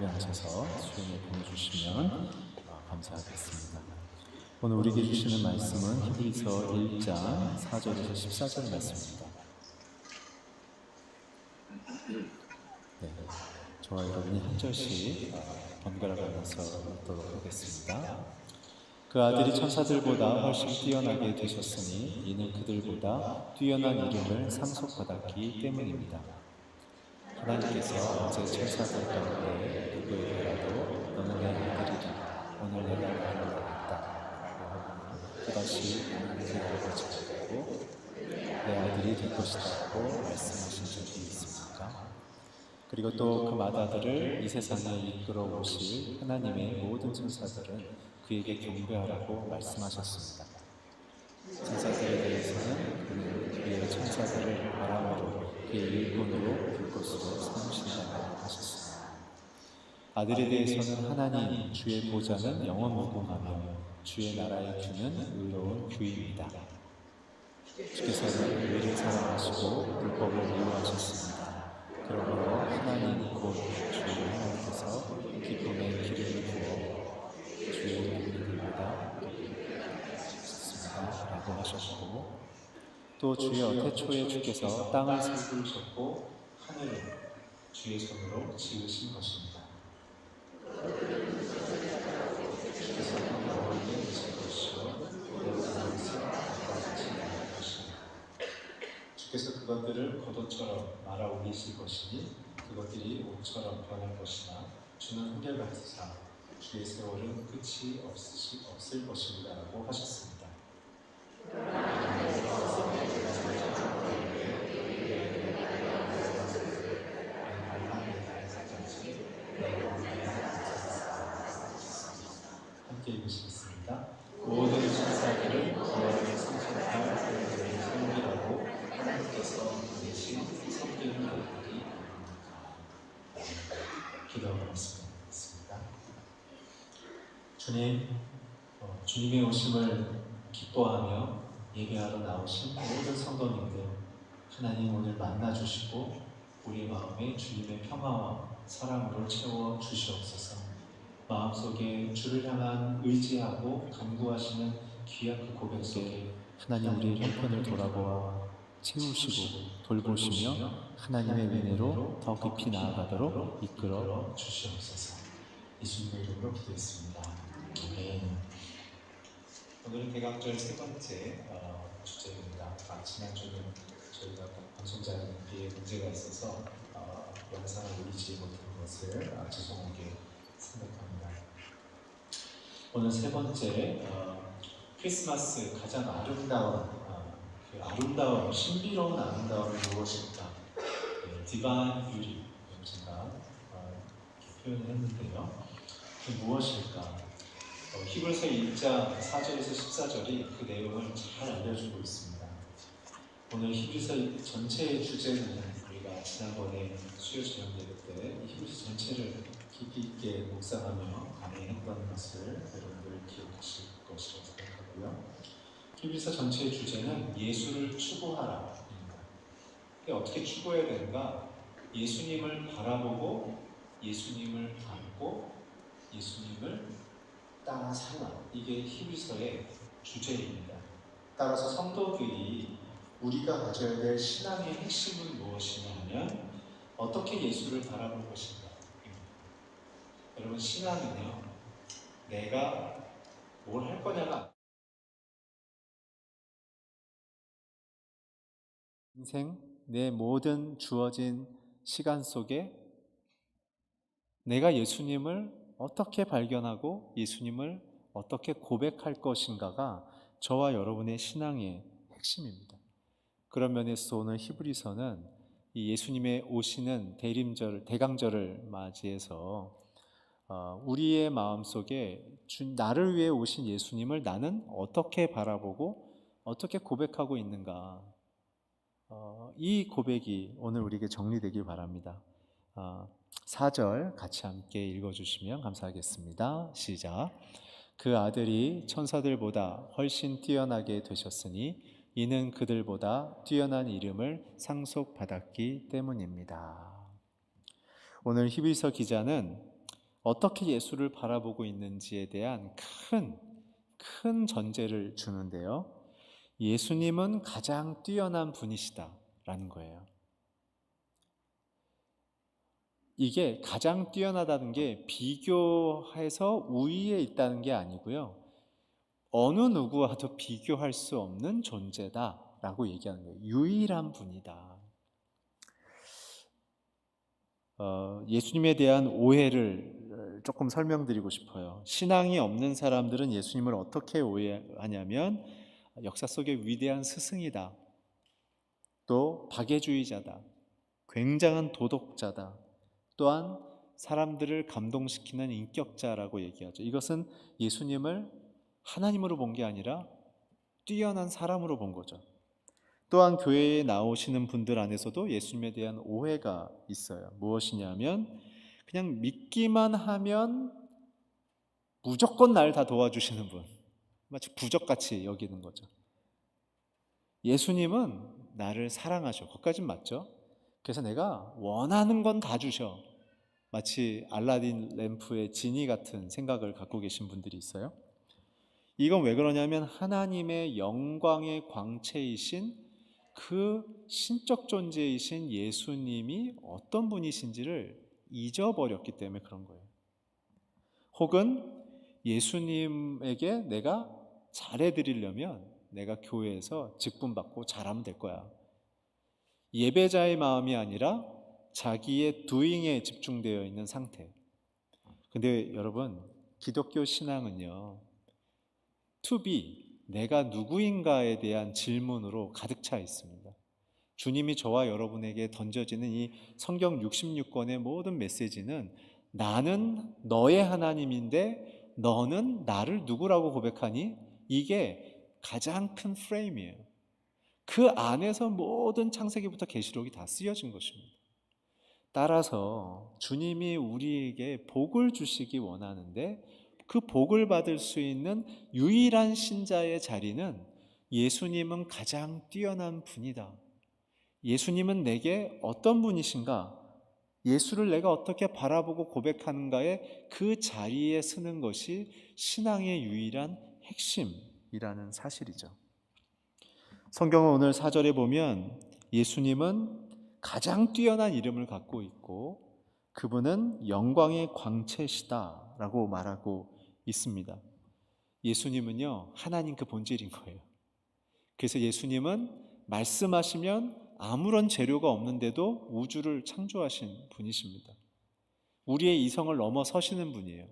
앉아서 수용해 보내주시면 감사하겠습니다. 오늘 우리에게 주시는 말씀은 히브리서 1장 4절에서 14절 말씀입니다. 네, 저와 여러분이 한 절씩 번갈아 가면서 읽도록 하겠습니다. 그 아들이 천사들보다 훨씬 뛰어나게 되셨으니 이는 그들보다 뛰어난 이름을 상속받았기 때문입니다. 하나님께서 어제 천사들 가운데 누구에게라도 너는 내 아들이다, 오늘 내가 너를 낳았다 또다시 하나님께 아버지고 내 아들이 될 것이라고 말씀하신 적이 있습니까? 그리고 또 그 맏아들을 이 세상에 이끌어 오실 하나님의 모든 천사들은 그에게 경배하라고 말씀하셨습니다. 천사들에 대해서는 그는 그의 천사들을 바람으로 그의 일꾼으로 불꽃으로 삼으신다고 하셨습니다. 아들에 대해서는 하나님 주의 보좌는 영원무궁하며 주의 나라의 규는 의로운 규입니다. 주께서는 의를 사랑하시고 불법을 미워하셨습니다. 그러므로 하나님 곧 주의 하나님께서 기쁨의 기름을 부어 주의 이름보다 높였습니다 라고 하셨고, 또 주여 태초에 주께서 땅을 세우셨고 하늘을 주의 손으로 지으신 것입니다. 주께서는 너희에게 계실 것이요 주께서 그것들을 겉옷처럼 말아 올리실 것이니 그것들이 옷처럼 변할 것이나 주는 한결같으사 주의 세월은 끝이 없을 것입니다 라고 하셨습니다. 함께 읽으시겠습니다. 모든 천사들은 거하게 성천할 하나님을 섬기라고 하나님께서 보내신 섬기는 것들이 기도하고 말씀드리겠습니다. 주님, 주님의 오심을 기뻐하며 예배하러 나오신 모든 성도님들, 하나님 오늘 만나주시고 우리 마음에 주님의 평화와 사랑으로 채워주시옵소서. 마음속에 주를 향한 의지하고 간구하시는 귀한 그 고백 속에 하나님 우리의 형편을 돌아보아 채우시고 돌보시며 하나님의 은혜로 더 깊이 나아가도록 이끌어 주시옵소서. 예수님의 이름으로 기도했습니다. 아멘. 오늘은 대강절 세 번째 주제입니다. 지난주는 저희가 방송자에 문제가 있어서 영상을 올리지 못한 것을 죄송하게 생각합니다. 오늘 세 번째 크리스마스 가장 아름다운 신비로운 아름다움은 무엇일까? 디바인 뷰티 제가 표현을 했는데요. 그게 무엇일까? 히브리서 1장 4절에서 14절이 그 내용을 잘 알려주고 있습니다. 오늘 히브리서 전체의 주제는 우리가 지난번에 수요 저녁 예배 때 히브리서 전체를 깊이 있게 묵상하며 감회했던 것을 여러분들 기억하실 것이라고 생각하고요. 히브리서 전체의 주제는 예수를 추구하라입니다. 어떻게 추구해야 되는가? 예수님을 바라보고 예수님을 닮고 예수님을 따라 사는, 이게 히브리서의 주제입니다. 따라서 성도들이 우리가 가져야 될 신앙의 핵심은 무엇이냐 하면 어떻게 예수를 바라볼 것인가. 여러분, 신앙은요, 내가 뭘 할 거냐가 인생 내 모든 주어진 시간 속에 내가 예수님을 어떻게 발견하고 예수님을 어떻게 고백할 것인가가 저와 여러분의 신앙의 핵심입니다. 그런 면에서 오늘 히브리서는 이 예수님의 오시는 대강절을 맞이해서 우리의 마음속에 나를 위해 오신 예수님을 나는 어떻게 바라보고 어떻게 고백하고 있는가, 이 고백이 오늘 우리에게 정리되길 바랍니다. 4절 같이 함께 읽어주시면 감사하겠습니다. 시작. 그 아들이 천사들보다 훨씬 뛰어나게 되셨으니 이는 그들보다 뛰어난 이름을 상속받았기 때문입니다. 오늘 히브리서 기자는 어떻게 예수를 바라보고 있는지에 대한 큰 전제를 주는데요. 예수님은 가장 뛰어난 분이시다라는 거예요. 이게 가장 뛰어나다는 게 비교해서 우위에 있다는 게 아니고요. 어느 누구와도 비교할 수 없는 존재다라고 얘기하는 거예요. 유일한 분이다. 예수님에 대한 오해를 조금 설명드리고 싶어요. 신앙이 없는 사람들은 예수님을 어떻게 오해하냐면 역사 속에 위대한 스승이다, 또 박애주의자다, 굉장한 도덕자다, 또한 사람들을 감동시키는 인격자라고 얘기하죠. 이것은 예수님을 하나님으로 본 게 아니라 뛰어난 사람으로 본 거죠. 또한 교회에 나오시는 분들 안에서도 예수님에 대한 오해가 있어요. 무엇이냐면 그냥 믿기만 하면 무조건 날 다 도와주시는 분, 마치 부적같이 여기는 거죠. 예수님은 나를 사랑하셔. 거기까진 맞죠? 그래서 내가 원하는 건 다 주셔. 마치 알라딘 램프의 지니 같은 생각을 갖고 계신 분들이 있어요. 이건 왜 그러냐면 하나님의 영광의 광채이신 그 신적 존재이신 예수님이 어떤 분이신지를 잊어버렸기 때문에 그런 거예요. 혹은 예수님에게 내가 잘해드리려면 내가 교회에서 직분받고 잘하면 될 거야. 예배자의 마음이 아니라 자기의 doing에 집중되어 있는 상태. 근데 여러분, 기독교 신앙은요, to be, 내가 누구인가에 대한 질문으로 가득 차 있습니다. 주님이 저와 여러분에게 던져지는 이 성경 66권의 모든 메시지는 나는 너의 하나님인데 너는 나를 누구라고 고백하니? 이게 가장 큰 프레임이에요. 그 안에서 모든 창세기부터 계시록이 다 쓰여진 것입니다. 따라서 주님이 우리에게 복을 주시기 원하는데 그 복을 받을 수 있는 유일한 신자의 자리는 예수님은 가장 뛰어난 분이다. 예수님은 내게 어떤 분이신가? 예수를 내가 어떻게 바라보고 고백하는가에 그 자리에 서는 것이 신앙의 유일한 핵심이라는 사실이죠. 성경은 오늘 4절에 보면 예수님은 가장 뛰어난 이름을 갖고 있고 그분은 영광의 광채시다라고 말하고 있습니다. 예수님은요, 하나님 그 본질인 거예요. 그래서 예수님은 말씀하시면 아무런 재료가 없는데도 우주를 창조하신 분이십니다. 우리의 이성을 넘어서시는 분이에요.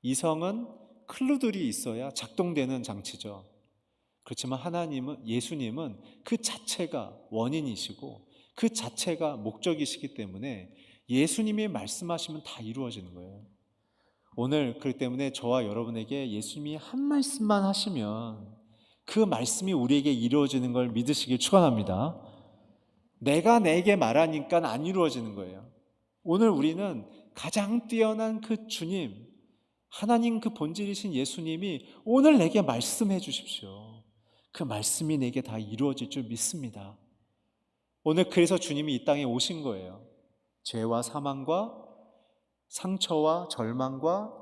이성은 클루들이 있어야 작동되는 장치죠. 그렇지만 예수님은 그 자체가 원인이시고 그 자체가 목적이시기 때문에 예수님이 말씀하시면 다 이루어지는 거예요. 오늘 그렇기 때문에 저와 여러분에게 예수님이 한 말씀만 하시면 그 말씀이 우리에게 이루어지는 걸 믿으시길 축원합니다. 내가 내게 말하니까 안 이루어지는 거예요. 오늘 우리는 가장 뛰어난 그 주님, 하나님 그 본질이신 예수님이 오늘 내게 말씀해 주십시오. 그 말씀이 내게 다 이루어질 줄 믿습니다. 오늘 그래서 주님이 이 땅에 오신 거예요. 죄와 사망과 상처와 절망과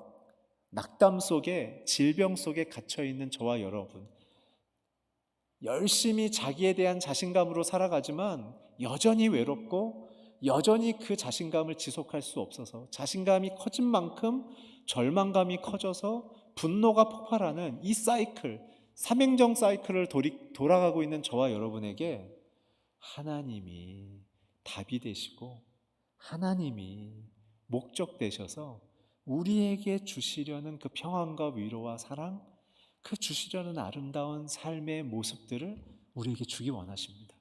낙담 속에, 질병 속에 갇혀있는 저와 여러분, 열심히 자기에 대한 자신감으로 살아가지만 여전히 외롭고 여전히 그 자신감을 지속할 수 없어서 자신감이 커진 만큼 절망감이 커져서 분노가 폭발하는 이 사이클, 삼행정 사이클을 돌아가고 있는 저와 여러분에게 하나님이 답이 되시고 하나님이 목적 되셔서 우리에게 주시려는 그 평안과 위로와 사랑, 그 주시려는 아름다운 삶의 모습들을 우리에게 주기 원하십니다.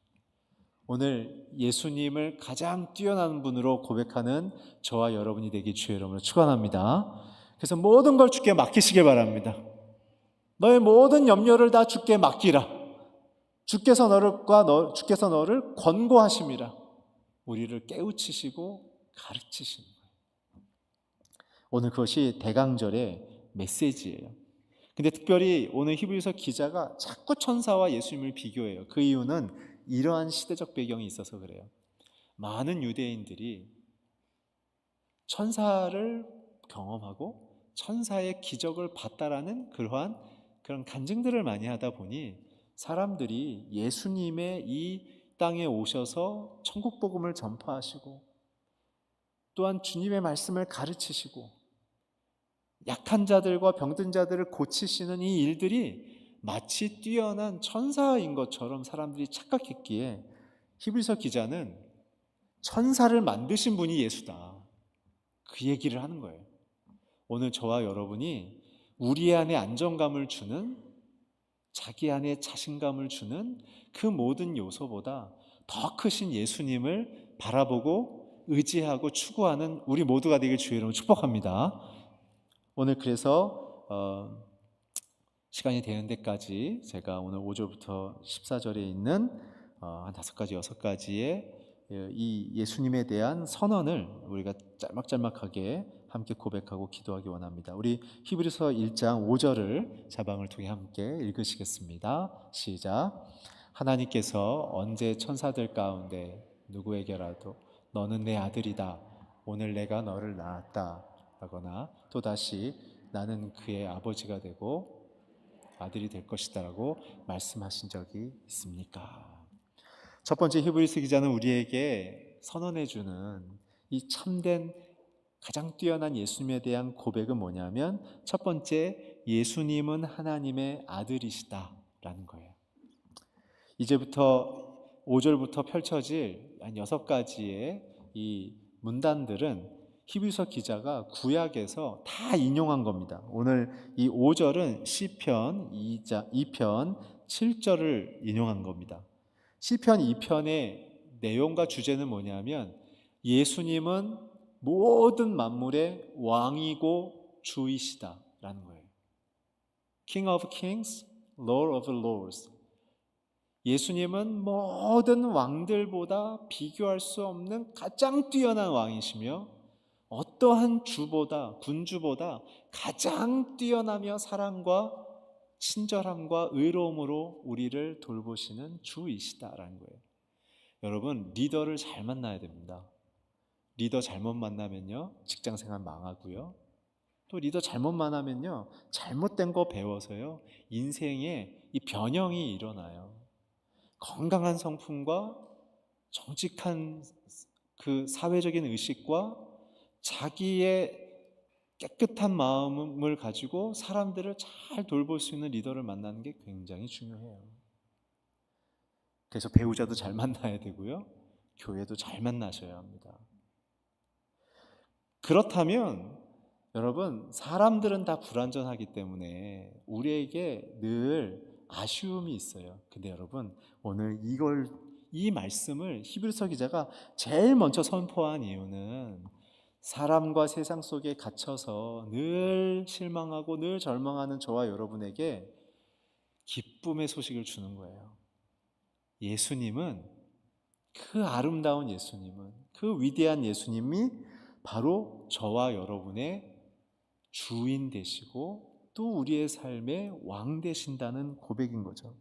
오늘 예수님을 가장 뛰어난 분으로 고백하는 저와 여러분이 되기 주의 이름으로 축원합니다. 그래서 모든 걸 주께 맡기시길 바랍니다. 너의 모든 염려를 다 주께 맡기라. 주께서 너를 권고하심이라. 우리를 깨우치시고 가르치시는 거예요. 오늘 그것이 대강절의 메시지예요. 근데 특별히 오늘 히브리서 기자가 자꾸 천사와 예수님을 비교해요. 그 이유는 이러한 시대적 배경이 있어서 그래요. 많은 유대인들이 천사를 경험하고 천사의 기적을 봤다라는 그런 간증들을 많이 하다 보니 사람들이 예수님의 이 땅에 오셔서 천국 복음을 전파하시고 또한 주님의 말씀을 가르치시고 약한 자들과 병든 자들을 고치시는 이 일들이 마치 뛰어난 천사인 것처럼 사람들이 착각했기에 히브리서 기자는 천사를 만드신 분이 예수다, 그 얘기를 하는 거예요. 오늘 저와 여러분이 우리 안에 안정감을 주는, 자기 안에 자신감을 주는 그 모든 요소보다 더 크신 예수님을 바라보고 의지하고 추구하는 우리 모두가 되길 주의 이름으로 축복합니다. 오늘 그래서 시간이 되는 데까지 제가 오늘 5절부터 14절에 있는 한 5가지, 6가지의 이 예수님에 대한 선언을 우리가 짤막짤막하게 함께 고백하고 기도하기 원합니다. 우리 히브리서 1장 5절을 자방을 통해 함께 읽으시겠습니다. 시작. 하나님께서 언제 천사들 가운데 누구에게라도 너는 내 아들이다, 오늘 내가 너를 낳았다 라거나 또다시 나는 그의 아버지가 되고 아들이 될 것이다 라고 말씀하신 적이 있습니까? 첫 번째 히브리서 기자는 우리에게 선언해주는 이 참된 가장 뛰어난 예수님에 대한 고백은 뭐냐면 첫 번째, 예수님은 하나님의 아들이시다 라는 거예요. 이제부터 5절부터 펼쳐질 한 6가지의 이 문단들은 히브리서 기자가 구약에서 다 인용한 겁니다. 오늘 이 5절은 시편 2편 7절을 인용한 겁니다. 시편 2편의 내용과 주제는 뭐냐면 예수님은 모든 만물의 왕이고 주이시다 라는 거예요. King of Kings, Lord of Lords. 예수님은 모든 왕들보다 비교할 수 없는 가장 뛰어난 왕이시며 어떠한 주보다, 군주보다 가장 뛰어나며 사랑과 친절함과 의로움으로 우리를 돌보시는 주이시다라는 거예요. 여러분, 리더를 잘 만나야 됩니다. 리더 잘못 만나면요, 직장생활 망하고요. 또 리더 잘못 만나면요, 잘못된 거 배워서요, 인생에 이 변형이 일어나요. 건강한 성품과 정직한 그 사회적인 의식과 자기의 깨끗한 마음을 가지고 사람들을 잘 돌볼 수 있는 리더를 만나는 게 굉장히 중요해요. 그래서 배우자도 잘 만나야 되고요, 교회도 잘 만나셔야 합니다. 그렇다면 여러분, 사람들은 다 불완전하기 때문에 우리에게 늘 아쉬움이 있어요. 근데 여러분, 오늘 이 말씀을 히브리서 기자가 제일 먼저 선포한 이유는 사람과 세상 속에 갇혀서 늘 실망하고 늘 절망하는 저와 여러분에게 기쁨의 소식을 주는 거예요. 예수님은, 그 아름다운 예수님은, 그 위대한 예수님이 바로 저와 여러분의 주인 되시고 또 우리의 삶의 왕 되신다는 고백인 거죠.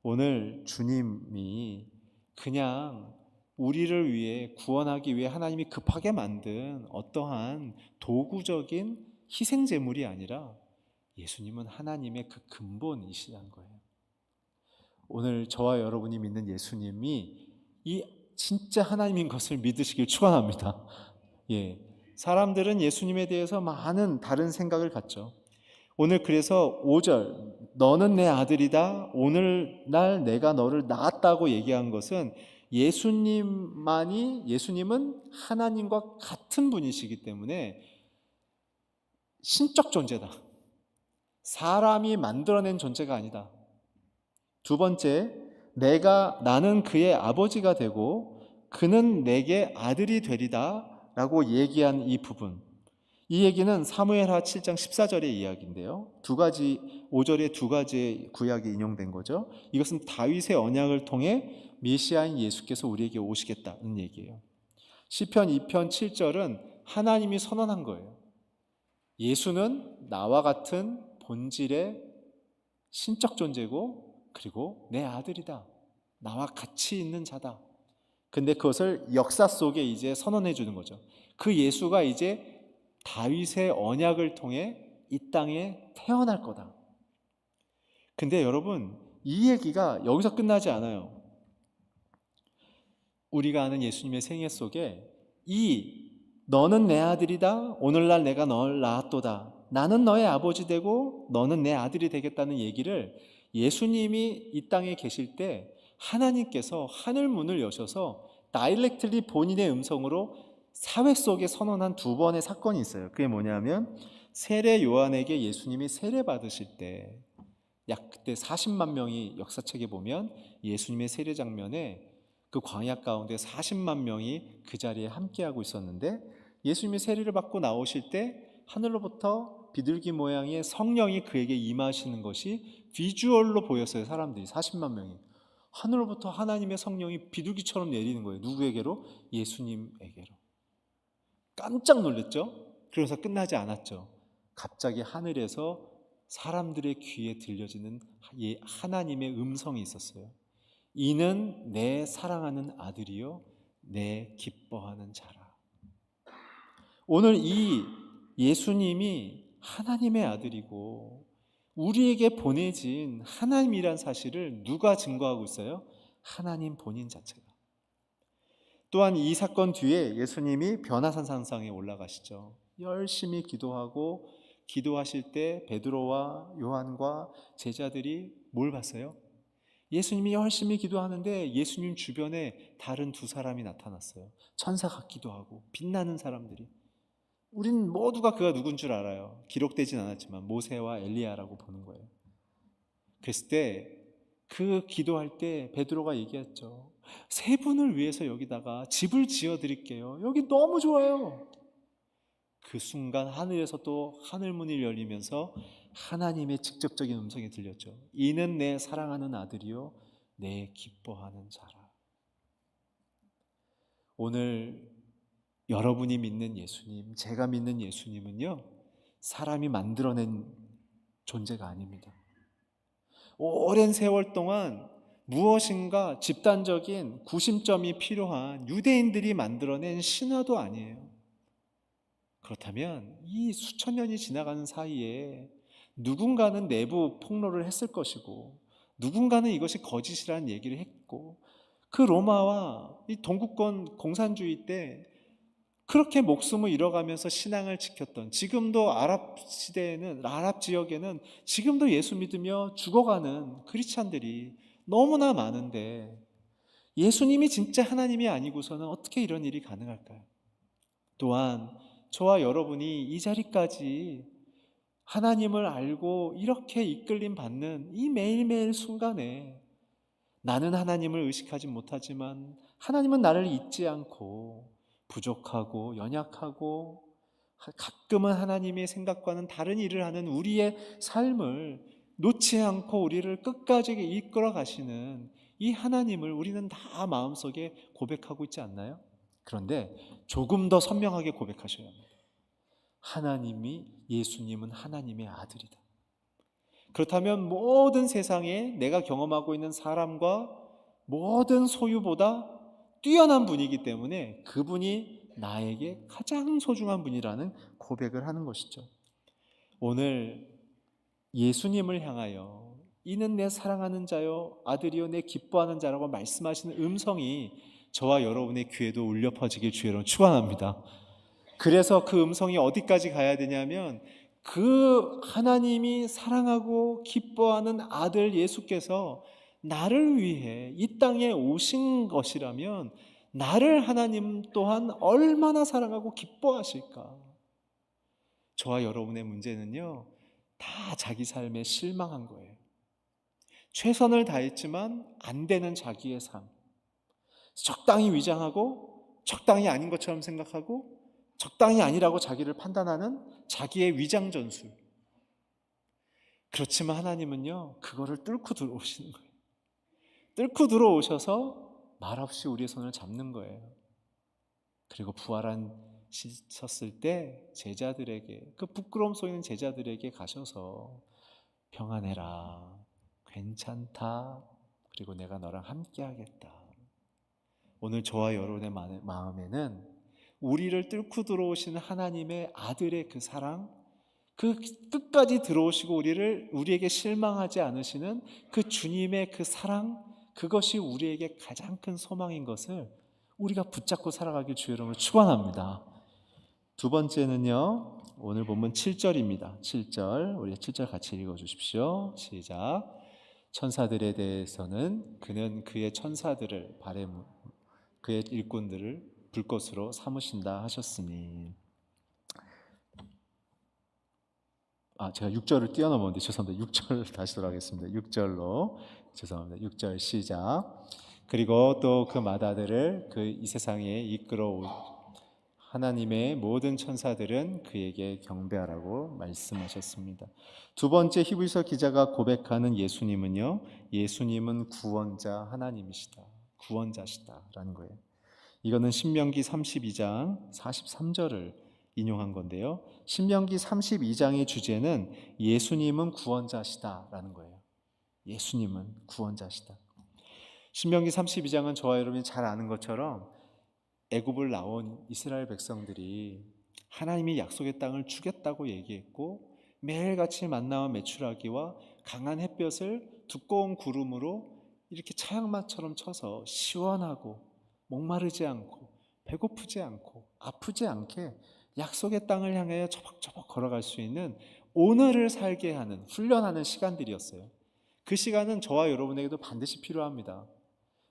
오늘 주님이 그냥 우리를 위해, 구원하기 위해 하나님이 급하게 만든 어떠한 도구적인 희생제물이 아니라 예수님은 하나님의 그 근본이시라는 거예요. 오늘 저와 여러분이 믿는 예수님이 이 진짜 하나님인 것을 믿으시길 축원합니다. 예, 사람들은 예수님에 대해서 많은 다른 생각을 갖죠. 오늘 그래서 5절, 너는 내 아들이다, 오늘날 내가 너를 낳았다고 얘기한 것은 예수님은 하나님과 같은 분이시기 때문에 신적 존재다. 사람이 만들어낸 존재가 아니다. 두 번째, 나는 그의 아버지가 되고 그는 내게 아들이 되리다 라고 얘기한 이 부분, 이 얘기는 사무엘하 7장 14절의 이야기인데요, 5절에 2가지의 구약이 인용된 거죠. 이것은 다윗의 언약을 통해 메시아인 예수께서 우리에게 오시겠다는 얘기예요. 시편 2편 7절은 하나님이 선언한 거예요. 예수는 나와 같은 본질의 신적 존재고 그리고 내 아들이다, 나와 같이 있는 자다. 근데 그것을 역사 속에 이제 선언해 주는 거죠. 그 예수가 이제 다윗의 언약을 통해 이 땅에 태어날 거다. 근데 여러분, 이 얘기가 여기서 끝나지 않아요. 우리가 아는 예수님의 생애 속에 이 너는 내 아들이다. 오늘날 내가 너를 낳았도다. 나는 너의 아버지 되고 너는 내 아들이 되겠다는 얘기를 예수님이 이 땅에 계실 때 하나님께서 하늘 문을 여셔서 다이렉트리 본인의 음성으로 사회 속에 선언한 두 번의 사건이 있어요. 그게 뭐냐면 세례 요한에게 예수님이 세례 받으실 때 약 그때 40만 명이 역사책에 보면 예수님의 세례 장면에 그 광야 가운데 40만 명이 그 자리에 함께하고 있었는데 예수님이 세례를 받고 나오실 때 하늘로부터 비둘기 모양의 성령이 그에게 임하시는 것이 비주얼로 보였어요. 사람들이 40만 명이 하늘로부터 하나님의 성령이 비둘기처럼 내리는 거예요. 누구에게로? 예수님에게로. 깜짝 놀랐죠? 그래서 끝나지 않았죠. 갑자기 하늘에서 사람들의 귀에 들려지는 하나님의 음성이 있었어요. 이는 내 사랑하는 아들이요 내 기뻐하는 자라. 오늘 이 예수님이 하나님의 아들이고 우리에게 보내진 하나님이란 사실을 누가 증거하고 있어요? 하나님 본인 자체가. 또한 이 사건 뒤에 예수님이 변화산상에 올라가시죠. 열심히 기도하고 기도하실 때 베드로와 요한과 제자들이 뭘 봤어요? 예수님이 열심히 기도하는데 예수님 주변에 다른 두 사람이 나타났어요. 천사 같기도 하고 빛나는 사람들이. 우린 모두가 그가 누군 줄 알아요. 기록되진 않았지만 모세와 엘리야라고 보는 거예요. 그랬을 때 그 기도할 때 베드로가 얘기했죠. 세 분을 위해서 여기다가 집을 지어 드릴게요. 여기 너무 좋아요. 그 순간 하늘에서 또 하늘문이 열리면서 하나님의 직접적인 음성이 들렸죠. 이는 내 사랑하는 아들이요 내 기뻐하는 자라. 오늘 여러분이 믿는 예수님, 제가 믿는 예수님은요 사람이 만들어낸 존재가 아닙니다. 오랜 세월 동안 무엇인가 집단적인 구심점이 필요한 유대인들이 만들어낸 신화도 아니에요. 그렇다면 이 수천 년이 지나가는 사이에 누군가는 내부 폭로를 했을 것이고 누군가는 이것이 거짓이라는 얘기를 했고 그 로마와 이 동구권 공산주의 때 그렇게 목숨을 잃어가면서 신앙을 지켰던 지금도 아랍 시대에는 아랍 지역에는 지금도 예수 믿으며 죽어가는 크리스찬들이 너무나 많은데 예수님이 진짜 하나님이 아니고서는 어떻게 이런 일이 가능할까요? 또한 저와 여러분이 이 자리까지 하나님을 알고 이렇게 이끌림 받는 이 매일매일 순간에 나는 하나님을 의식하지 못하지만 하나님은 나를 잊지 않고 부족하고 연약하고 가끔은 하나님의 생각과는 다른 일을 하는 우리의 삶을 놓지 않고 우리를 끝까지 이끌어 가시는 이 하나님을 우리는 다 마음속에 고백하고 있지 않나요? 그런데 조금 더 선명하게 고백하셔야 합니다. 하나님이 예수님은 하나님의 아들이다. 그렇다면 모든 세상에 내가 경험하고 있는 사람과 모든 소유보다 뛰어난 분이기 때문에 그분이 나에게 가장 소중한 분이라는 고백을 하는 것이죠. 오늘 예수님을 향하여 이는 내 사랑하는 자요 아들이요 내 기뻐하는 자라고 말씀하시는 음성이 저와 여러분의 귀에도 울려 퍼지길 주여로 축원합니다. 그래서 그 음성이 어디까지 가야 되냐면 그 하나님이 사랑하고 기뻐하는 아들 예수께서 나를 위해 이 땅에 오신 것이라면 나를 하나님 또한 얼마나 사랑하고 기뻐하실까? 저와 여러분의 문제는요 다 자기 삶에 실망한 거예요. 최선을 다했지만 안 되는 자기의 삶, 적당히 위장하고 적당히 아닌 것처럼 생각하고 적당히 아니라고 자기를 판단하는 자기의 위장 전술. 그렇지만 하나님은요 그거를 뚫고 들어오시는 거예요. 뚫고 들어오셔서 말없이 우리의 손을 잡는 거예요. 그리고 부활하셨을 때 제자들에게 그 부끄러움 속에는 제자들에게 가셔서 평안해라 괜찮다 그리고 내가 너랑 함께 하겠다. 오늘 저와 여러분의 마음에는 우리를 뚫고 들어오시는 하나님의 아들의 그 사랑, 그 끝까지 들어오시고 우리에게 실망하지 않으시는 그 주님의 그 사랑, 그것이 우리에게 가장 큰 소망인 것을 우리가 붙잡고 살아가길 주의 이름으로 축원합니다. 두 번째는요, 오늘 본문 7절입니다. 7절, 우리 7절 같이 읽어주십시오. 시작. 천사들에 대해서는 그는 그의 천사들을 그의 일꾼들을 불꽃으로 삼으신다 하셨으니. 제가 6절을 뛰어넘었는데 죄송합니다. 6절 다시 돌아가겠습니다. 6절로 죄송합니다. 6절 시작. 그리고 또 그 마다들을 이 세상에 이끌어 하나님의 모든 천사들은 그에게 경배하라고 말씀하셨습니다. 두 번째 히브리서 기자가 고백하는 예수님은요, 예수님은 구원자 하나님이시다, 구원자시다라는 거예요. 이거는 신명기 32장 43절을 인용한 건데요, 신명기 32장의 주제는 예수님은 구원자시다라는 거예요. 예수님은 구원자시다. 신명기 32장은 저와 여러분이 잘 아는 것처럼 애굽을 나온 이스라엘 백성들이 하나님이 약속의 땅을 주겠다고 얘기했고, 매일같이 만나와 메추라기와 강한 햇볕을 두꺼운 구름으로 이렇게 차양막처럼 쳐서 시원하고 목마르지 않고 배고프지 않고 아프지 않게 약속의 땅을 향하여 저벅저벅 걸어갈 수 있는 오늘을 살게 하는, 훈련하는 시간들이었어요. 그 시간은 저와 여러분에게도 반드시 필요합니다.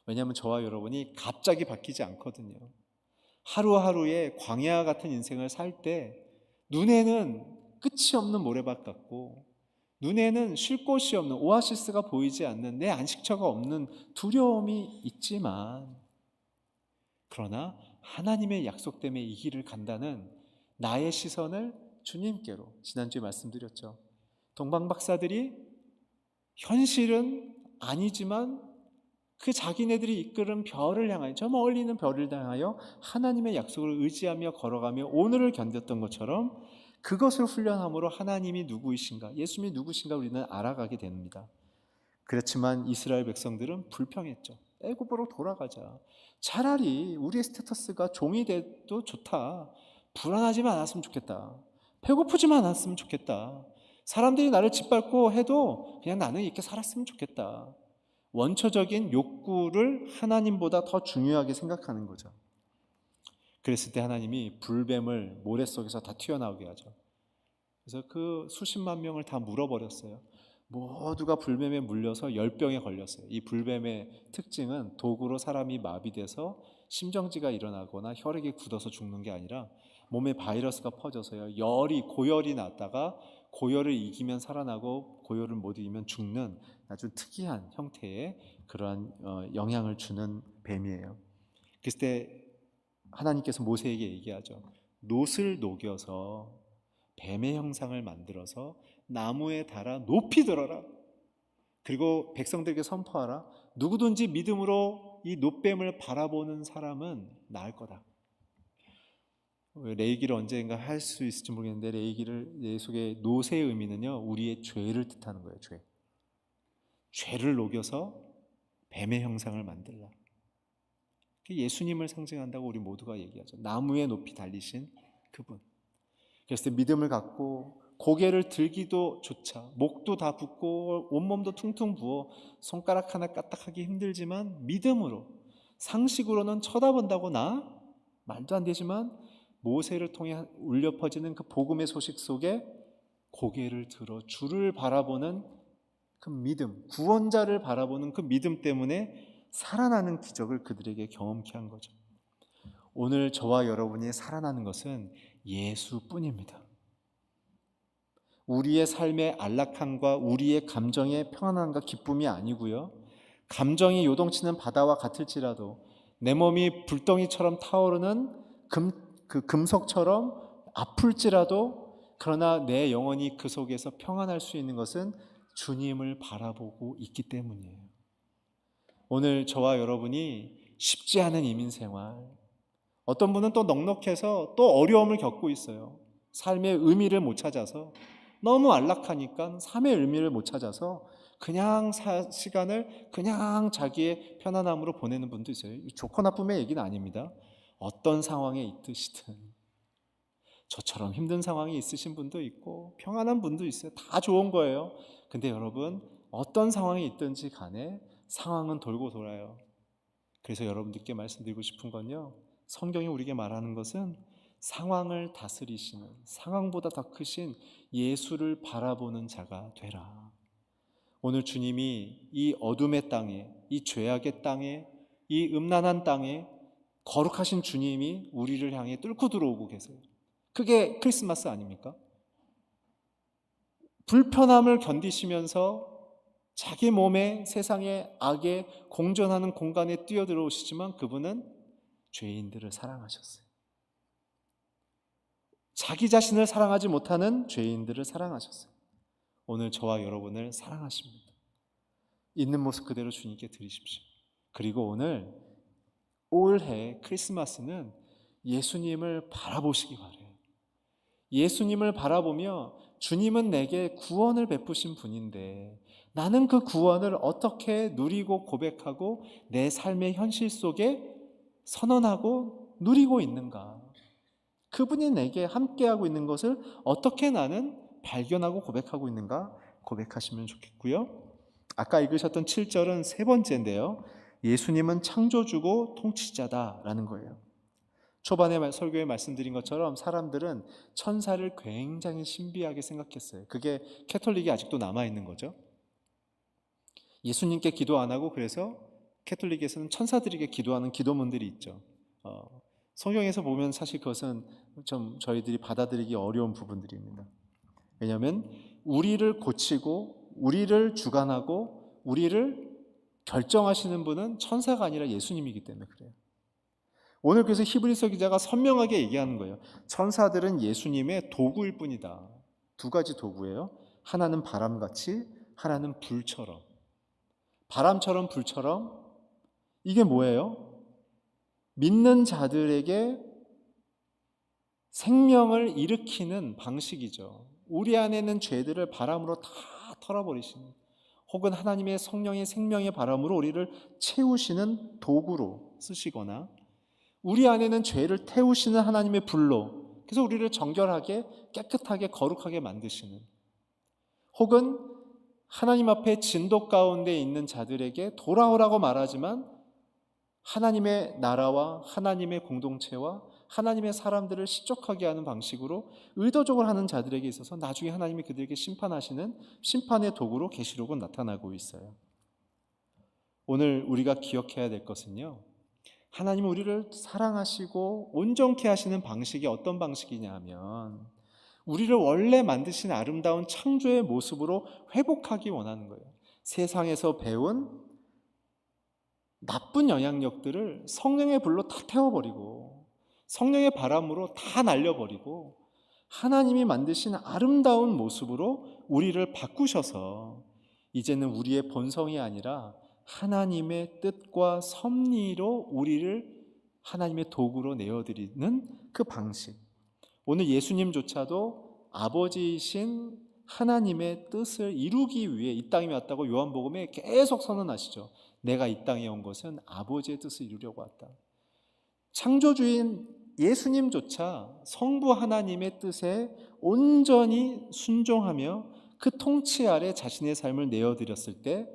왜냐하면 저와 여러분이 갑자기 바뀌지 않거든요. 하루하루의 광야 같은 인생을 살 때 눈에는 끝이 없는 모래밭 같고, 눈에는 쉴 곳이 없는 오아시스가 보이지 않는, 내 안식처가 없는 두려움이 있지만, 그러나 하나님의 약속 때문에 이 길을 간다는 나의 시선을 주님께로, 지난주에 말씀드렸죠. 동방박사들이 현실은 아니지만 그 자기네들이 이끄는 별을 향하여, 저 멀리 있는 별을 향하여 하나님의 약속을 의지하며 걸어가며 오늘을 견뎠던 것처럼, 그것을 훈련함으로 하나님이 누구이신가, 예수님이 누구신가 우리는 알아가게 됩니다. 그렇지만 이스라엘 백성들은 불평했죠. 애굽으로 돌아가자. 차라리 우리의 스테터스가 종이 돼도 좋다. 불안하지만 않았으면 좋겠다. 배고프지만 않았으면 좋겠다. 사람들이 나를 짓밟고 해도 그냥 나는 이렇게 살았으면 좋겠다. 원초적인 욕구를 하나님보다 더 중요하게 생각하는 거죠. 그랬을 때 하나님이 불뱀을 모래 속에서 다 튀어나오게 하죠. 그래서 그 수십만 명을 다 물어버렸어요. 모두가 불뱀에 물려서 열병에 걸렸어요. 이 불뱀의 특징은 도구로 사람이 마비돼서 심정지가 일어나거나 혈액이 굳어서 죽는 게 아니라 몸에 바이러스가 퍼져서요, 고열이 났다가 고열을 이기면 살아나고 고열을 못 이기면 죽는 아주 특이한 형태의 그러한 영향을 주는 뱀이에요. 그랬을 때 하나님께서 모세에게 얘기하죠. 놋을 녹여서 뱀의 형상을 만들어서 나무에 달아 높이 들어라. 그리고 백성들에게 선포하라. 누구든지 믿음으로 이 놋뱀을 바라보는 사람은 나을 거다. 레이기를 언젠가 할 수 있을지 모르겠는데, 레이기를 속의 놋의 의미는요, 우리의 죄를 뜻하는 거예요. 죄를 녹여서 뱀의 형상을 만들라. 예수님을 상징한다고 우리 모두가 얘기하죠. 나무에 높이 달리신 그분. 그래서 믿음을 갖고 고개를 들기도 조차, 목도 다 붓고 온몸도 퉁퉁 부어 손가락 하나 까딱하기 힘들지만 믿음으로, 상식으로는 쳐다본다고 말도 안 되지만 모세를 통해 울려 퍼지는 그 복음의 소식 속에 고개를 들어 주를 바라보는 그 믿음, 구원자를 바라보는 그 믿음 때문에 살아나는 기적을 그들에게 경험케 한 거죠. 오늘 저와 여러분이 살아나는 것은 예수뿐입니다. 우리의 삶의 안락함과 우리의 감정의 평안함과 기쁨이 아니고요, 감정이 요동치는 바다와 같을지라도, 내 몸이 불덩이처럼 타오르는 금속처럼 아플지라도, 그러나 내 영혼이 그 속에서 평안할 수 있는 것은 주님을 바라보고 있기 때문이에요. 오늘 저와 여러분이 쉽지 않은 이민생활, 어떤 분은 또 넉넉해서 또 어려움을 겪고 있어요. 삶의 의미를 못 찾아서, 너무 안락하니까 삶의 의미를 못 찾아서 그냥 시간을 그냥 자기의 편안함으로 보내는 분도 있어요. 좋고 나쁨의 얘기는 아닙니다. 어떤 상황에 있으시든, 저처럼 힘든 상황이 있으신 분도 있고 평안한 분도 있어요. 다 좋은 거예요. 근데 여러분, 어떤 상황이 있든지 간에 상황은 돌고 돌아요. 그래서 여러분들께 말씀드리고 싶은 건요, 성경이 우리에게 말하는 것은 상황을 다스리시는, 상황보다 더 크신 예수를 바라보는 자가 되라. 오늘 주님이 이 어둠의 땅에, 이 죄악의 땅에, 이 음란한 땅에 거룩하신 주님이 우리를 향해 뚫고 들어오고 계세요. 그게 크리스마스 아닙니까? 불편함을 견디시면서 자기 몸에 세상의 악에 공존하는 공간에 뛰어들어오시지만 그분은 죄인들을 사랑하셨어요. 자기 자신을 사랑하지 못하는 죄인들을 사랑하셨어요. 오늘 저와 여러분을 사랑하십니다. 있는 모습 그대로 주님께 드리십시오. 그리고 오늘 올해 크리스마스는 예수님을 바라보시기 바라요. 예수님을 바라보며 주님은 내게 구원을 베푸신 분인데 나는 그 구원을 어떻게 누리고 고백하고 내 삶의 현실 속에 선언하고 누리고 있는가? 그분이 내게 함께하고 있는 것을 어떻게 나는 발견하고 고백하고 있는가? 고백하시면 좋겠고요. 아까 읽으셨던 7절은 세 번째인데요. 예수님은 창조주고 통치자다라는 거예요. 초반에 설교에 말씀드린 것처럼 사람들은 천사를 굉장히 신비하게 생각했어요. 그게 캐톨릭이 아직도 남아있는 거죠. 예수님께 기도 안 하고 그래서 캐톨릭에서는 천사들에게 기도하는 기도문들이 있죠. 성경에서 보면 사실 그것은 좀 저희들이 받아들이기 어려운 부분들입니다. 왜냐하면 우리를 고치고 우리를 주관하고 우리를 결정하시는 분은 천사가 아니라 예수님이기 때문에 그래요. 오늘 그래서 히브리서 기자가 선명하게 얘기하는 거예요. 천사들은 예수님의 도구일 뿐이다. 두 가지 도구예요. 하나는 바람같이, 하나는 불처럼. 바람처럼 불처럼. 이게 뭐예요? 믿는 자들에게 생명을 일으키는 방식이죠. 우리 안에 있는 죄들을 바람으로 다 털어버리시는, 혹은 하나님의 성령의 생명의 바람으로 우리를 채우시는 도구로 쓰시거나, 우리 안에는 죄를 태우시는 하나님의 불로, 그래서 우리를 정결하게 깨끗하게 거룩하게 만드시는, 혹은 하나님 앞에 진도 가운데 있는 자들에게 돌아오라고 말하지만 하나님의 나라와 하나님의 공동체와 하나님의 사람들을 실족하게 하는 방식으로 의도적으로 하는 자들에게 있어서 나중에 하나님이 그들에게 심판하시는 심판의 도구로 계시록은 나타나고 있어요. 오늘 우리가 기억해야 될 것은요, 하나님은 우리를 사랑하시고 온전케 하시는 방식이 어떤 방식이냐 하면 우리를 원래 만드신 아름다운 창조의 모습으로 회복하기 원하는 거예요. 세상에서 배운 나쁜 영향력들을 성령의 불로 다 태워버리고 성령의 바람으로 다 날려버리고 하나님이 만드신 아름다운 모습으로 우리를 바꾸셔서 이제는 우리의 본성이 아니라 하나님의 뜻과 섭리로 우리를 하나님의 도구로 내어드리는 그 방식. 오늘 예수님조차도 아버지이신 하나님의 뜻을 이루기 위해 이 땅에 왔다고 요한복음에 계속 선언하시죠. 내가 이 땅에 온 것은 아버지의 뜻을 이루려고 왔다. 창조주인 예수님조차 성부 하나님의 뜻에 온전히 순종하며 그 통치 아래 자신의 삶을 내어드렸을 때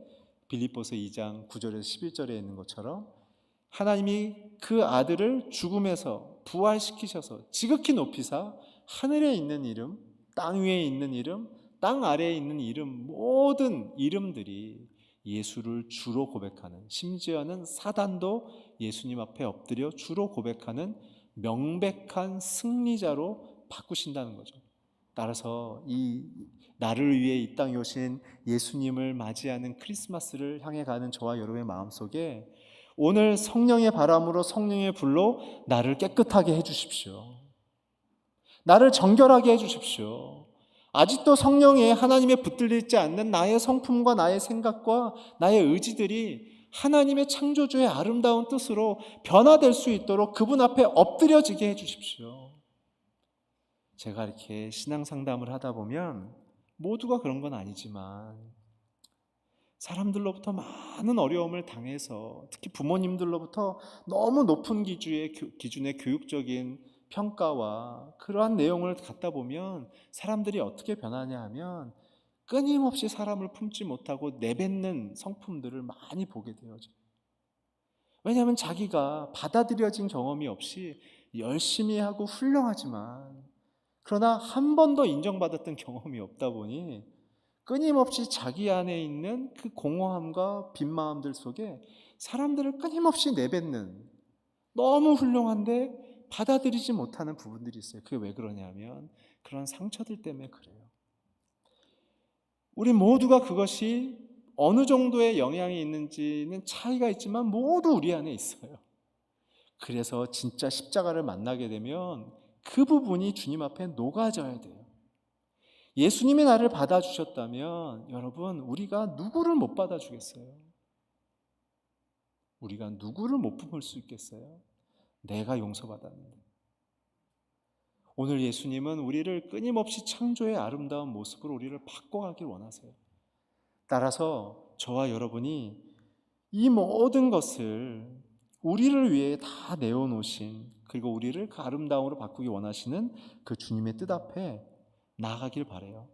빌립보서 2장 9절에서 11절에 있는 것처럼 하나님이 그 아들을 죽음에서 부활시키셔서 지극히 높이사 하늘에 있는 이름, 땅 위에 있는 이름, 땅 아래에 있는 이름, 모든 이름들이 예수를 주로 고백하는, 심지어는 사단도 예수님 앞에 엎드려 주로 고백하는 명백한 승리자로 바꾸신다는 거죠. 따라서 이 나를 위해 이 땅에 오신 예수님을 맞이하는 크리스마스를 향해 가는 저와 여러분의 마음속에 오늘 성령의 바람으로 성령의 불로 나를 깨끗하게 해주십시오. 나를 정결하게 해주십시오. 아직도 성령에 하나님의 붙들리지 않는 나의 성품과 나의 생각과 나의 의지들이 하나님의 창조주의 아름다운 뜻으로 변화될 수 있도록 그분 앞에 엎드려지게 해주십시오. 제가 이렇게 신앙 상담을 하다 보면 모두가 그런 건 아니지만 사람들로부터 많은 어려움을 당해서 특히 부모님들로부터 너무 높은 기준의 교육적인 평가와 그러한 내용을 갖다 보면 사람들이 어떻게 변하냐 하면 끊임없이 사람을 품지 못하고 내뱉는 성품들을 많이 보게 되어져. 왜냐하면 자기가 받아들여진 경험이 없이 열심히 하고 훌륭하지만 그러나 한 번도 인정받았던 경험이 없다 보니 끊임없이 자기 안에 있는 그 공허함과 빈 마음들 속에 사람들을 끊임없이 내뱉는 너무 훌륭한데 받아들이지 못하는 부분들이 있어요. 그게 왜 그러냐면 그런 상처들 때문에 그래요. 우리 모두가 그것이 어느 정도의 영향이 있는지는 차이가 있지만 모두 우리 안에 있어요. 그래서 진짜 십자가를 만나게 되면 그 부분이 주님 앞에 녹아져야 돼요. 예수님이 나를 받아주셨다면 여러분 우리가 누구를 못 받아주겠어요? 우리가 누구를 못 품을 수 있겠어요? 내가 용서받았는데. 오늘 예수님은 우리를 끊임없이 창조의 아름다운 모습으로 우리를 바꿔가길 원하세요. 따라서 저와 여러분이 이 모든 것을 우리를 위해 다 내어놓으신 그리고 우리를 그 아름다움으로 바꾸기 원하시는 그 주님의 뜻 앞에 나아가길 바라요.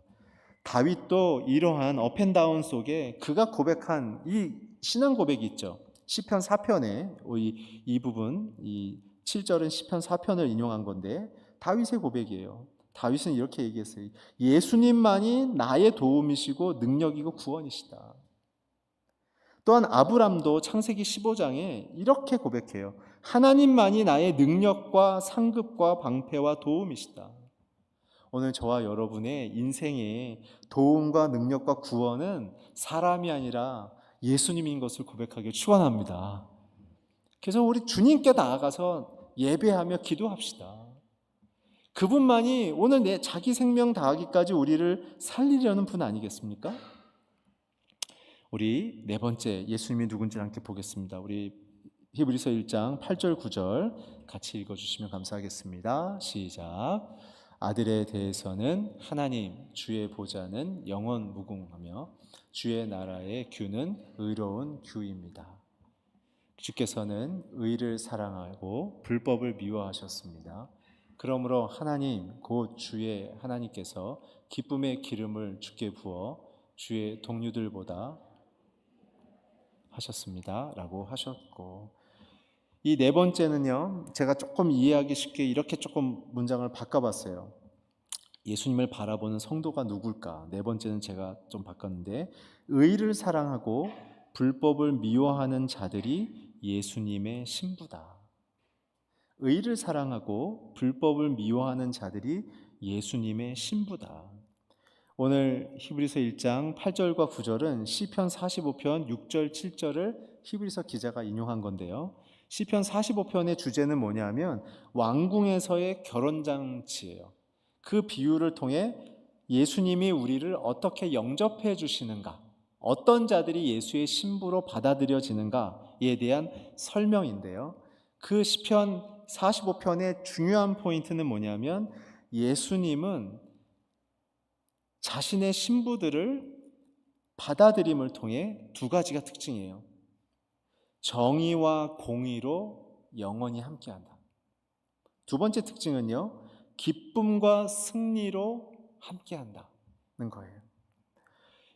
다윗도 이러한 업앤다운 속에 그가 고백한 이 신앙 고백이 있죠. 시편 4편에 이 부분, 이 7절은 시편 4편을 인용한 건데 다윗의 고백이에요. 다윗은 이렇게 얘기했어요. 예수님만이 나의 도움이시고 능력이고 구원이시다. 또한 아브람도 창세기 15장에 이렇게 고백해요. 하나님만이 나의 능력과 상급과 방패와 도움이시다. 오늘 저와 여러분의 인생의 도움과 능력과 구원은 사람이 아니라 예수님인 것을 고백하길 축원합니다. 그래서 우리 주님께 나아가서 예배하며 기도합시다. 그분만이 오늘 내 자기 생명 다하기까지 우리를 살리려는 분 아니겠습니까? 우리 네 번째 예수님이 누군지 함께 보겠습니다. 우리 히브리서 1장 8절 9절 같이 읽어주시면 감사하겠습니다. 시작. 아들에 대해서는 하나님 주의 보좌는 영원 무궁하며 주의 나라의 규는 의로운 규입니다. 주께서는 의를 사랑하고 불법을 미워하셨습니다. 그러므로 하나님 곧 주의 하나님께서 기쁨의 기름을 주께 부어 주의 동료들보다 하셨습니다 라고 하셨고, 이 네 번째는요 제가 조금 이해하기 쉽게 이렇게 조금 문장을 바꿔봤어요. 예수님을 바라보는 성도가 누굴까? 네 번째는 제가 좀 바꿨는데 의를 사랑하고 불법을 미워하는 자들이 예수님의 신부다. 의를 사랑하고 불법을 미워하는 자들이 예수님의 신부다. 오늘 히브리서 1장 8절과 9절은 시편 45편 6절 7절을 히브리서 기자가 인용한 건데요. 시편 45편의 주제는 뭐냐면 왕궁에서의 결혼잔치예요. 그 비유를 통해 예수님이 우리를 어떻게 영접해 주시는가, 어떤 자들이 예수의 신부로 받아들여지는가에 대한 설명인데요. 그 시편 45편의 중요한 포인트는 뭐냐면 예수님은 자신의 신부들을 받아들임을 통해 두 가지가 특징이에요. 정의와 공의로 영원히 함께한다. 두 번째 특징은요, 기쁨과 승리로 함께한다는 거예요.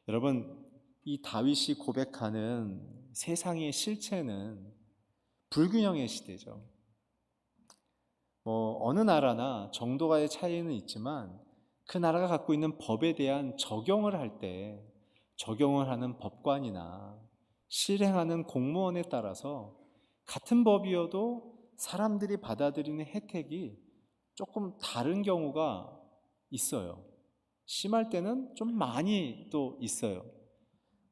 여러분, 이 다윗이 고백하는 세상의 실체는 불균형의 시대죠. 어느 나라나 정도가의 차이는 있지만 그 나라가 갖고 있는 법에 대한 적용을 할 때 적용을 하는 법관이나 실행하는 공무원에 따라서 같은 법이어도 사람들이 받아들이는 혜택이 조금 다른 경우가 있어요. 심할 때는 좀 많이 또 있어요.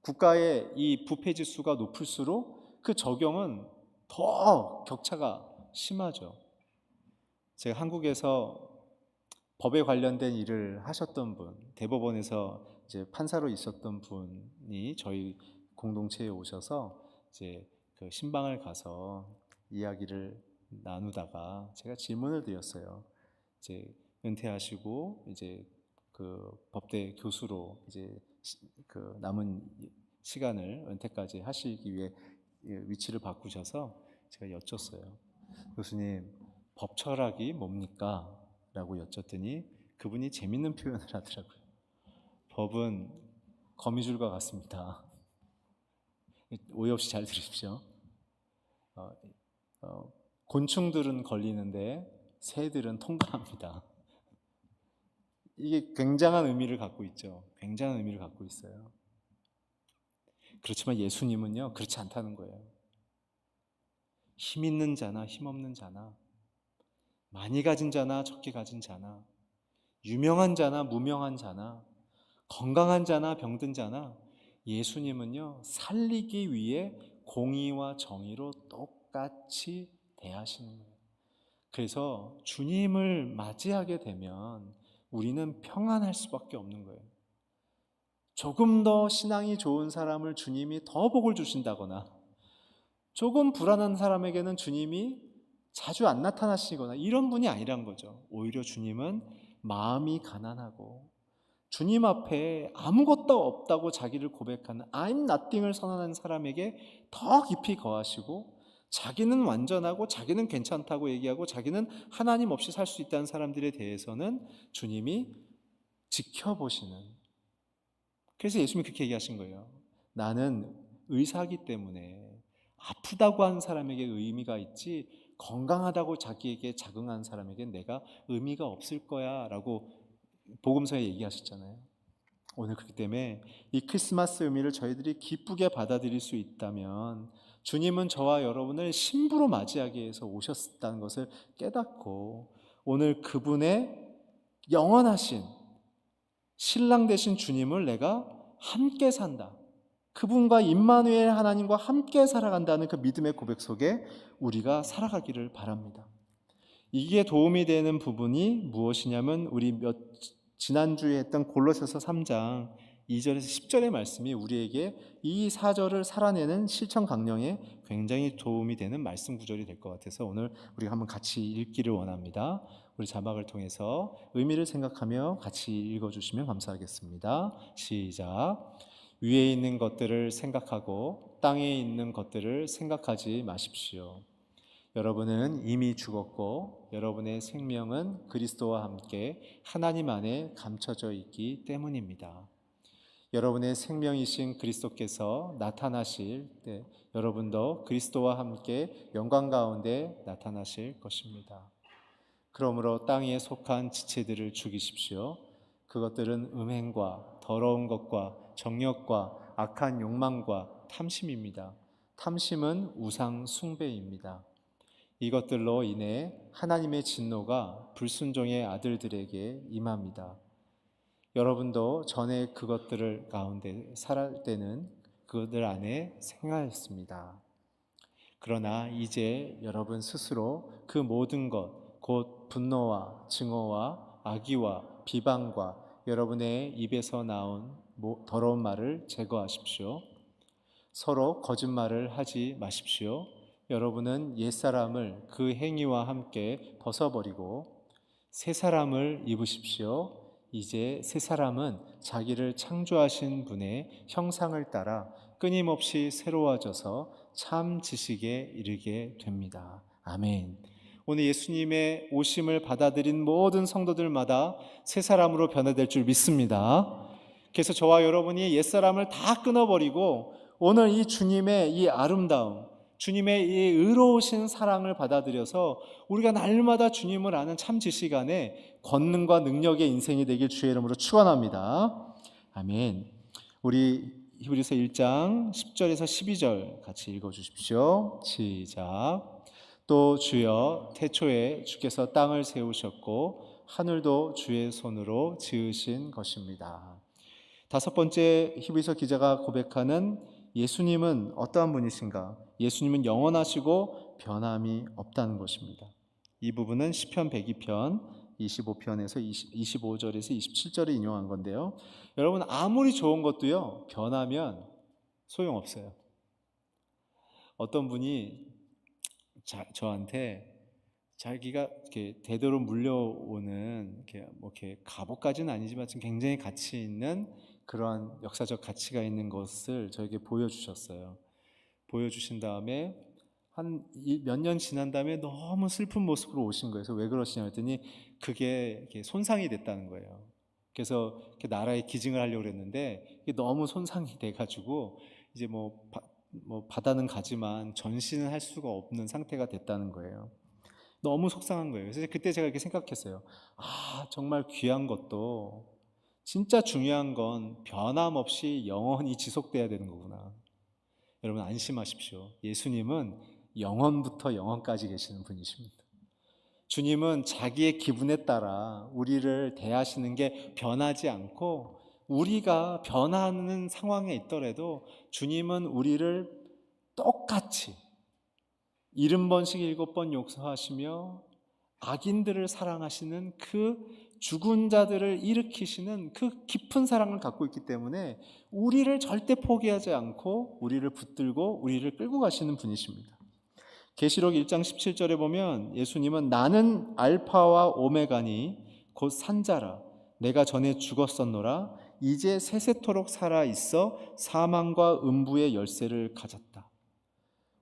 국가의 이 부패 지수가 높을수록 그 적용은 더 격차가 심하죠. 제가 한국에서 법에 관련된 일을 하셨던 분, 대법원에서 이제 판사로 있었던 분이 저희 공동체에 오셔서 이제 그 신방을 가서 이야기를 나누다가 제가 질문을 드렸어요. 이제 은퇴하시고 이제 그 법대 교수로 이제 그 남은 시간을 은퇴까지 하시기 위해 위치를 바꾸셔서 제가 여쭸어요. 교수님, 법철학이 뭡니까? 라고 여쭸더니 그분이 재밌는 표현을 하더라고요. 법은 거미줄과 같습니다. 오해 없이 잘 들으십시오. 곤충들은 걸리는데 새들은 통과합니다. 이게 굉장한 의미를 갖고 있죠. 굉장한 의미를 갖고 있어요. 그렇지만 예수님은요, 그렇지 않다는 거예요. 힘 있는 자나 힘 없는 자나, 많이 가진 자나 적게 가진 자나, 유명한 자나 무명한 자나, 건강한 자나 병든 자나, 예수님은요, 살리기 위해 공의와 정의로 똑같이 대하시는 거예요. 그래서 주님을 맞이하게 되면 우리는 평안할 수밖에 없는 거예요. 조금 더 신앙이 좋은 사람을 주님이 더 복을 주신다거나, 조금 불안한 사람에게는 주님이 자주 안 나타나시거나 이런 분이 아니란 거죠. 오히려 주님은 마음이 가난하고 주님 앞에 아무것도 없다고 자기를 고백하는 I'm nothing을 선언하는 사람에게 더 깊이 거하시고, 자기는 완전하고 자기는 괜찮다고 얘기하고 자기는 하나님 없이 살 수 있다는 사람들에 대해서는 주님이 지켜보시는. 그래서 예수님이 그렇게 얘기하신 거예요. 나는 의사이기 때문에 아프다고 하는 사람에게 의미가 있지 건강하다고 자기에게 자긍하는 사람에게 내가 의미가 없을 거야 라고 복음서에 얘기하셨잖아요. 오늘 그렇기 때문에 이 크리스마스 의미를 저희들이 기쁘게 받아들일 수 있다면, 주님은 저와 여러분을 신부로 맞이하기 위해서 오셨다는 것을 깨닫고, 오늘 그분의 영원하신 신랑 되신 주님을 내가 함께 산다, 그분과 임마누엘 하나님과 함께 살아간다는 그 믿음의 고백 속에 우리가 살아가기를 바랍니다. 이게 도움이 되는 부분이 무엇이냐면, 우리 지난주에 했던 골로새서 3장 2절에서 10절의 말씀이 우리에게 이 4절을 살아내는 실천 강령에 굉장히 도움이 되는 말씀 구절이 될 것 같아서 오늘 우리가 한번 같이 읽기를 원합니다. 우리 자막을 통해서 의미를 생각하며 같이 읽어주시면 감사하겠습니다. 시작. 위에 있는 것들을 생각하고 땅에 있는 것들을 생각하지 마십시오. 여러분은 이미 죽었고 여러분의 생명은 그리스도와 함께 하나님 안에 감춰져 있기 때문입니다. 여러분의 생명이신 그리스도께서 나타나실 때 여러분도 그리스도와 함께 영광 가운데 나타나실 것입니다. 그러므로 땅에 속한 지체들을 죽이십시오. 그것들은 음행과 더러운 것과 정욕과 악한 욕망과 탐심입니다. 탐심은 우상 숭배입니다. 이것들로 인해 하나님의 진노가 불순종의 아들들에게 임합니다. 여러분도 전에 그것들을 가운데 살할 때는 그것들 안에 생활했습니다. 그러나 이제 여러분 스스로 그 모든 것, 곧 분노와 증오와 악의와 비방과 여러분의 입에서 나온 더러운 말을 제거하십시오. 서로 거짓말을 하지 마십시오. 여러분은 옛사람을 그 행위와 함께 벗어버리고 새 사람을 입으십시오. 이제 새 사람은 자기를 창조하신 분의 형상을 따라 끊임없이 새로워져서 참 지식에 이르게 됩니다. 아멘. 오늘 예수님의 오심을 받아들인 모든 성도들마다 새 사람으로 변화될 줄 믿습니다. 그래서 저와 여러분이 옛사람을 다 끊어버리고 오늘 이 주님의 이 아름다움, 주님의 이 의로우신 사랑을 받아들여서 우리가 날마다 주님을 아는 참 지식 안에 권능과 능력의 인생이 되길 주의 이름으로 축원합니다. 아멘. 우리 히브리서 1장 10절에서 12절 같이 읽어주십시오. 시작. 또 주여 태초에 주께서 땅을 세우셨고 하늘도 주의 손으로 지으신 것입니다. 다섯 번째 히브리서 기자가 고백하는 예수님은 어떠한 분이신가? 예수님은 영원하시고 변함이 없다는 것입니다. 이 부분은 시편 102편 25편에서 25절에서 27절에 인용한 건데요. 여러분, 아무리 좋은 것도요, 변하면 소용없어요. 어떤 분이 저한테 자기가 이렇게 대대로 물려오는 이렇게 갑옷까지는 아니지만 지금 굉장히 가치 있는 그러한 역사적 가치가 있는 것을 저에게 보여주셨어요. 보여주신 다음에 한 몇 년 지난 다음에 너무 슬픈 모습으로 오신 거예요. 그래서 왜 그러시냐 했더니 그게 이렇게 손상이 됐다는 거예요. 그래서 이렇게 나라에 기증을 하려고 했는데 이게 너무 손상이 돼가지고 이제 뭐 바다는 가지만 전시는 할 수가 없는 상태가 됐다는 거예요. 너무 속상한 거예요. 그래서 그때 제가 이렇게 생각했어요. 아, 정말 귀한 것도 진짜 중요한 건 변함없이 영원히 지속돼야 되는 거구나. 여러분 안심하십시오. 예수님은 영원부터 영원까지 계시는 분이십니다. 주님은 자기의 기분에 따라 우리를 대하시는 게 변하지 않고 우리가 변하는 상황에 있더라도 주님은 우리를 똑같이 70번씩 7번 용서하시며 악인들을 사랑하시는 그 죽은 자들을 일으키시는 그 깊은 사랑을 갖고 있기 때문에 우리를 절대 포기하지 않고 우리를 붙들고 우리를 끌고 가시는 분이십니다. 계시록 1장 17절에 보면 예수님은 나는 알파와 오메가니 곧 산자라 내가 전에 죽었었노라 이제 세세토록 살아있어 사망과 음부의 열쇠를 가졌다.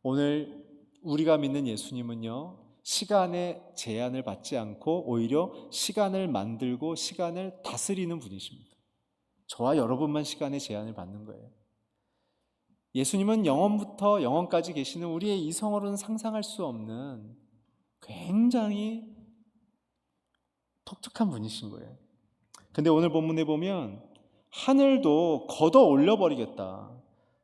오늘 우리가 믿는 예수님은요 시간의 제한을 받지 않고 오히려 시간을 만들고 시간을 다스리는 분이십니다. 저와 여러분만 시간의 제한을 받는 거예요. 예수님은 영원부터 영원까지 계시는 우리의 이성으로는 상상할 수 없는 굉장히 독특한 분이신 거예요. 근데 오늘 본문에 보면 하늘도 걷어 올려버리겠다.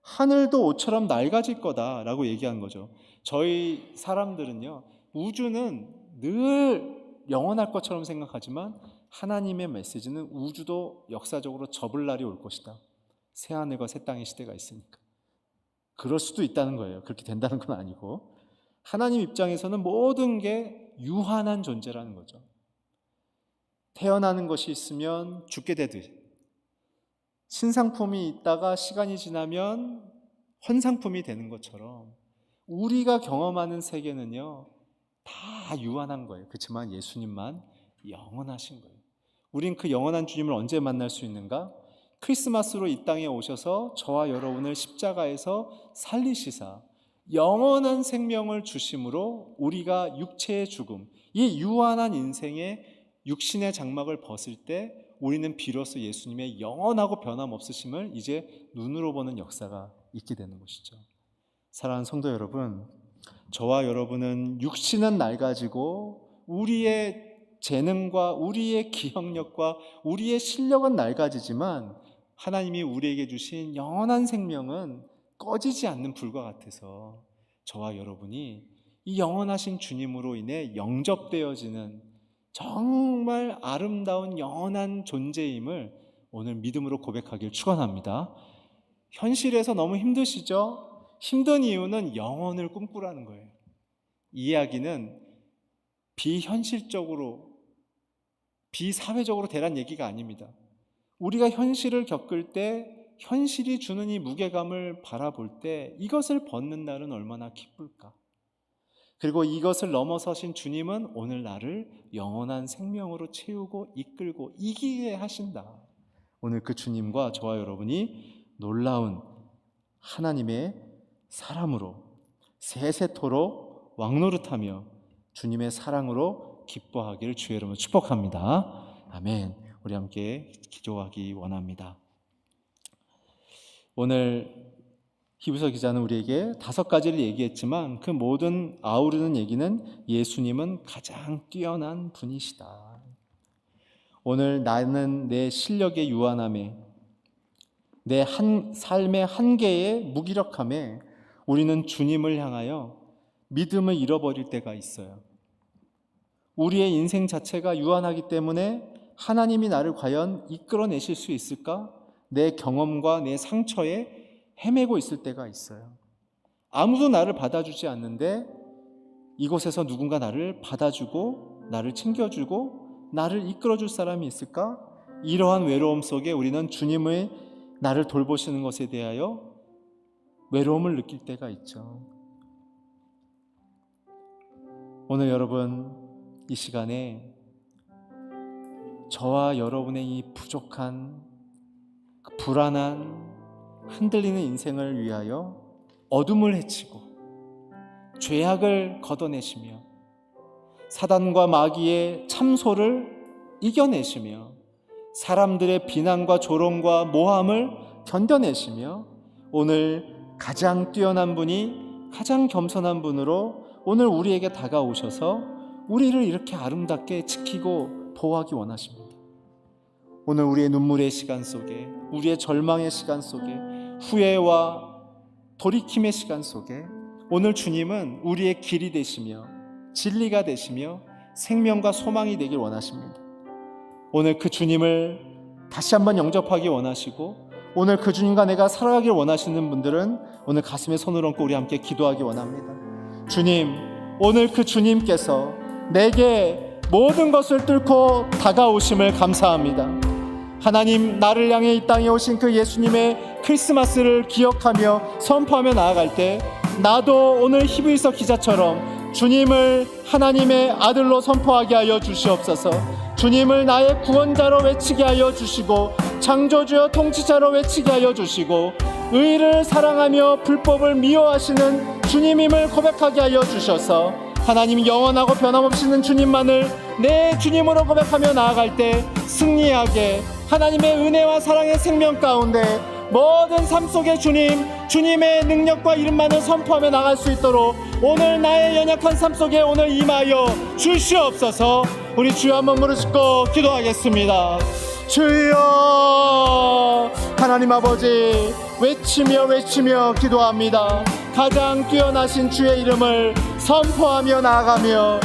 하늘도 옷처럼 낡아질 거다라고 얘기한 거죠. 저희 사람들은요 우주는 늘 영원할 것처럼 생각하지만 하나님의 메시지는 우주도 역사적으로 접을 날이 올 것이다. 새하늘과 새 땅의 시대가 있으니까. 그럴 수도 있다는 거예요. 그렇게 된다는 건 아니고 하나님 입장에서는 모든 게 유한한 존재라는 거죠. 태어나는 것이 있으면 죽게 되듯 신상품이 있다가 시간이 지나면 헌상품이 되는 것처럼 우리가 경험하는 세계는요 다 유한한 거예요. 그렇지만 예수님만 영원하신 거예요. 우린 그 영원한 주님을 언제 만날 수 있는가? 크리스마스로 이 땅에 오셔서 저와 여러분을 십자가에서 살리시사 영원한 생명을 주심으로 우리가 육체의 죽음, 이 유한한 인생의 육신의 장막을 벗을 때 우리는 비로소 예수님의 영원하고 변함없으심을 이제 눈으로 보는 역사가 있게 되는 것이죠. 사랑하는 성도 여러분, 저와 여러분은 육신은 낡아지고 우리의 재능과 우리의 기억력과 우리의 실력은 낡아지지만 하나님이 우리에게 주신 영원한 생명은 꺼지지 않는 불과 같아서 저와 여러분이 이 영원하신 주님으로 인해 영접되어지는 정말 아름다운 영원한 존재임을 오늘 믿음으로 고백하길 축원합니다. 현실에서 너무 힘드시죠? 힘든 이유는 영혼을 꿈꾸라는 거예요. 이 이야기는 비현실적으로, 비사회적으로 되란 얘기가 아닙니다. 우리가 현실을 겪을 때 현실이 주는 이 무게감을 바라볼 때 이것을 벗는 날은 얼마나 기쁠까? 그리고 이것을 넘어서신 주님은 오늘 나를 영원한 생명으로 채우고 이끌고 이기게 하신다. 오늘 그 주님과 저와 여러분이 놀라운 하나님의 사람으로 세세토록 왕노릇하며 주님의 사랑으로 기뻐하기를 주의 이름으로 축복합니다. 아멘. 우리 함께 기도하기 원합니다. 오늘 히브리서 기자는 우리에게 5가지를 얘기했지만 그 모든 아우르는 얘기는 예수님은 가장 뛰어난 분이시다. 오늘 나는 내 실력의 유한함에 내 삶의 한계의 무기력함에 우리는 주님을 향하여 믿음을 잃어버릴 때가 있어요. 우리의 인생 자체가 유한하기 때문에 하나님이 나를 과연 이끌어내실 수 있을까? 내 경험과 내 상처에 헤매고 있을 때가 있어요. 아무도 나를 받아주지 않는데 이곳에서 누군가 나를 받아주고 나를 챙겨주고 나를 이끌어줄 사람이 있을까? 이러한 외로움 속에 우리는 주님의 나를 돌보시는 것에 대하여 외로움을 느낄 때가 있죠. 오늘 여러분 이 시간에 저와 여러분의 이 부족한, 불안한, 흔들리는 인생을 위하여 어둠을 헤치고 죄악을 걷어내시며 사단과 마귀의 참소를 이겨내시며 사람들의 비난과 조롱과 모함을 견뎌내시며 오늘 가장 뛰어난 분이 가장 겸손한 분으로 오늘 우리에게 다가오셔서 우리를 이렇게 아름답게 지키고 보호하기 원하십니다. 오늘 우리의 눈물의 시간 속에, 우리의 절망의 시간 속에, 후회와 돌이킴의 시간 속에 오늘 주님은 우리의 길이 되시며 진리가 되시며 생명과 소망이 되길 원하십니다. 오늘 그 주님을 다시 한번 영접하기 원하시고 오늘 그 주님과 내가 살아가길 원하시는 분들은 오늘 가슴에 손을 얹고 우리 함께 기도하기 원합니다. 주님, 오늘 그 주님께서 내게 모든 것을 뚫고 다가오심을 감사합니다. 하나님, 나를 향해 이 땅에 오신 그 예수님의 크리스마스를 기억하며 선포하며 나아갈 때 나도 오늘 히브리서 기자처럼 주님을 하나님의 아들로 선포하게 하여 주시옵소서. 주님을 나의 구원자로 외치게 하여 주시고 창조주여 통치자로 외치게 하여 주시고 의를 사랑하며 불법을 미워하시는 주님임을 고백하게 하여 주셔서 하나님, 영원하고 변함없이는 주님만을 내 주님으로 고백하며 나아갈 때 승리하게 하나님의 은혜와 사랑의 생명 가운데 모든 삶 속에 주님의 능력과 이름만을 선포하며 나갈 수 있도록 오늘 나의 연약한 삶 속에 오늘 임하여 주시옵소서. 우리 주여 한번 무릎 꿇고 기도하겠습니다. 주여, 하나님 아버지, 외치며 기도합니다. 가장 뛰어나신 주의 이름을 선포하며 나아가며